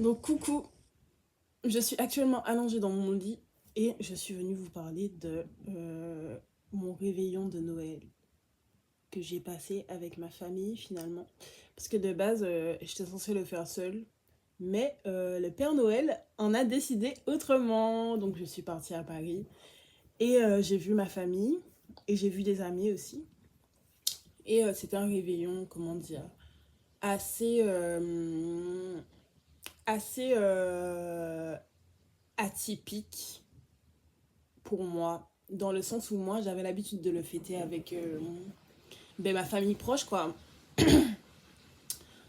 Donc coucou, je suis actuellement allongée dans mon lit et je suis venue vous parler de mon réveillon de Noël que j'ai passé avec ma famille finalement. Parce que de base, j'étais censée le faire seule, mais le Père Noël en a décidé autrement. Donc je suis partie à Paris et j'ai vu ma famille et j'ai vu des amis aussi. Et c'était un réveillon, comment dire, assez, assez atypique pour moi, dans le sens où moi j'avais l'habitude de le fêter avec ma famille proche, quoi.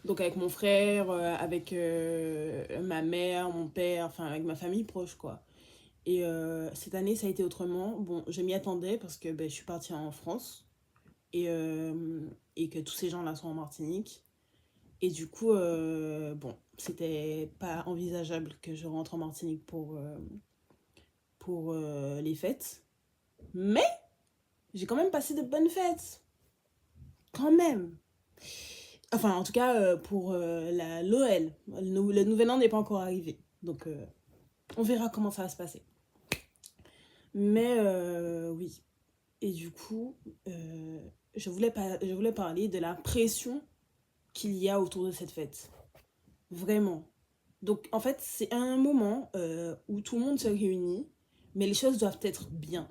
Donc avec mon frère, avec ma mère, mon père, enfin avec ma famille proche, quoi. Et cette année ça a été autrement. Bon, je m'y attendais parce que je suis partie en France et, et que tous ces gens-là sont en Martinique. Et du coup, bon, c'était pas envisageable que je rentre en Martinique pour les fêtes. Mais j'ai quand même passé de bonnes fêtes. Quand même. Enfin, en tout cas, pour la l'OL. Le nouvel an n'est pas encore arrivé. Donc, on verra comment ça va se passer. Mais oui. Et du coup, je voulais parler de la pression qu'il y a autour de cette fête. Vraiment. Donc, en fait, c'est un moment où tout le monde se réunit, mais les choses doivent être bien.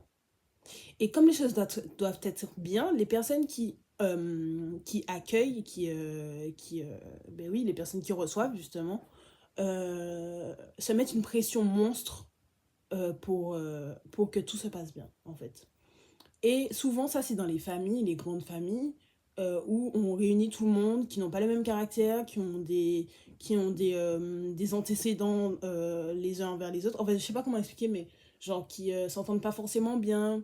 Et comme les choses doivent être bien, les personnes qui accueillent, ben oui, les personnes qui reçoivent justement, se mettent une pression monstre pour que tout se passe bien, en fait. Et souvent, ça, c'est dans les familles, les grandes familles, où on réunit tout le monde, qui n'ont pas le même caractère, qui ont des antécédents les uns envers les autres. En fait, je sais pas comment expliquer, mais genre qui s'entendent pas forcément bien,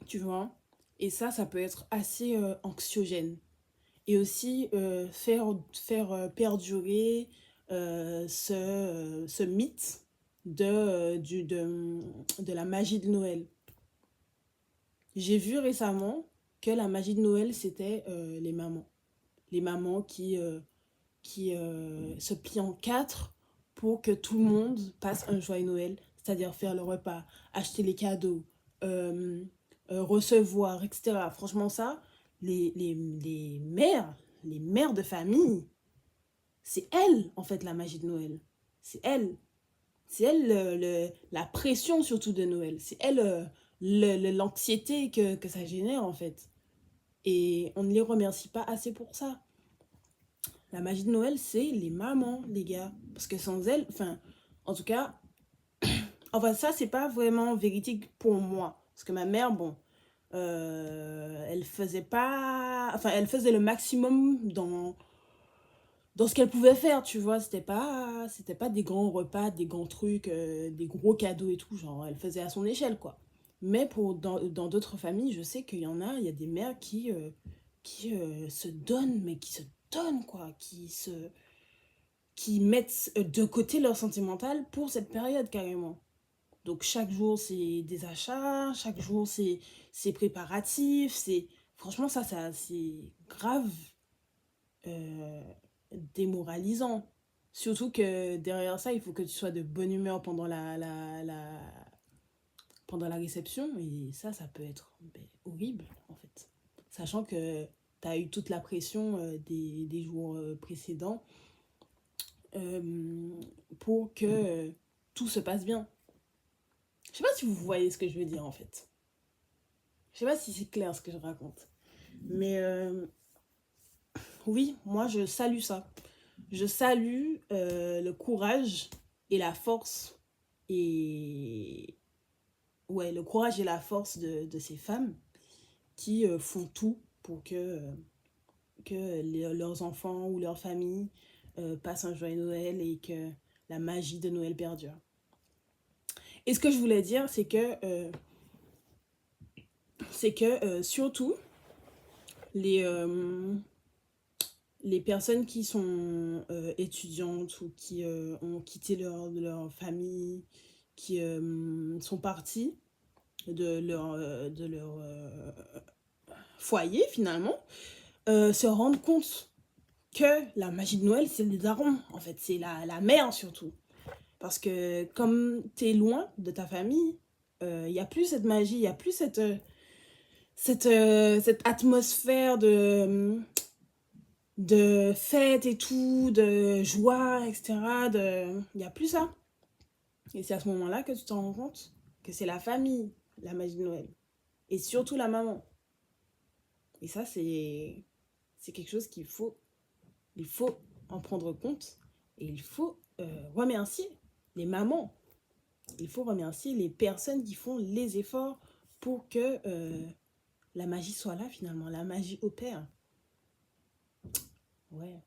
tu vois. Et ça peut être assez anxiogène. Et aussi faire perdurer ce mythe de la magie de Noël. J'ai vu récemment que la magie de Noël, c'était les mamans. Les mamans qui se plient en quatre pour que tout le monde passe un joyeux Noël, c'est-à-dire faire le repas, acheter les cadeaux, euh, recevoir, etc. Franchement, ça, les mères de famille, c'est elles, en fait, la magie de Noël. C'est elles. C'est elles la pression surtout de Noël. C'est elles l'anxiété que ça génère, en fait. Et on ne les remercie pas assez pour ça. La magie de Noël, c'est les mamans, les gars. Parce que sans elles, enfin, en tout cas, enfin, ça, c'est pas vraiment véridique pour moi. Parce que ma mère, bon, elle faisait pas. Enfin, elle faisait le maximum dans ce qu'elle pouvait faire, tu vois. C'était pas des grands repas, des grands trucs, des gros cadeaux et tout. Genre, elle faisait à son échelle, quoi. Mais dans d'autres familles, je sais il y a des mères qui se donnent, mais qui se donnent, quoi. Qui mettent de côté leur sentimental pour cette période, carrément. Donc, chaque jour, c'est des achats, chaque jour, c'est préparatif, c'est. Franchement, ça c'est grave euh, démoralisant. Surtout que derrière ça, il faut que tu sois de bonne humeur pendant la réception. Et ça peut être horrible, en fait. Sachant que tu as eu toute la pression des jours précédents euh, pour que tout se passe bien. Je sais pas si vous voyez ce que je veux dire, en fait. Je sais pas si c'est clair ce que je raconte. Mais oui, moi, je salue ça. Je salue le courage et la force et ouais, le courage et la force de ces femmes qui font tout pour que leurs enfants ou leurs familles passent un joyeux Noël et que la magie de Noël perdure. Et ce que je voulais dire, c'est que surtout les, les personnes qui sont étudiantes ou qui ont quitté leur famille, qui sont parties de leur foyer finalement, se rendent compte que la magie de Noël, c'est les darons, en fait. C'est la mère, surtout. Parce que comme t'es loin de ta famille, il n'y a plus cette magie, il n'y a plus cette atmosphère de fête et tout, de joie, etc. Il n'y a plus ça. Et c'est à ce moment-là que tu t'en rends compte que c'est la famille, la magie de Noël. Et surtout la maman. Et ça, c'est quelque chose il faut en prendre compte. Et il faut remercier les mamans. Il faut remercier les personnes qui font les efforts pour que la magie soit là finalement. La magie opère. Ouais.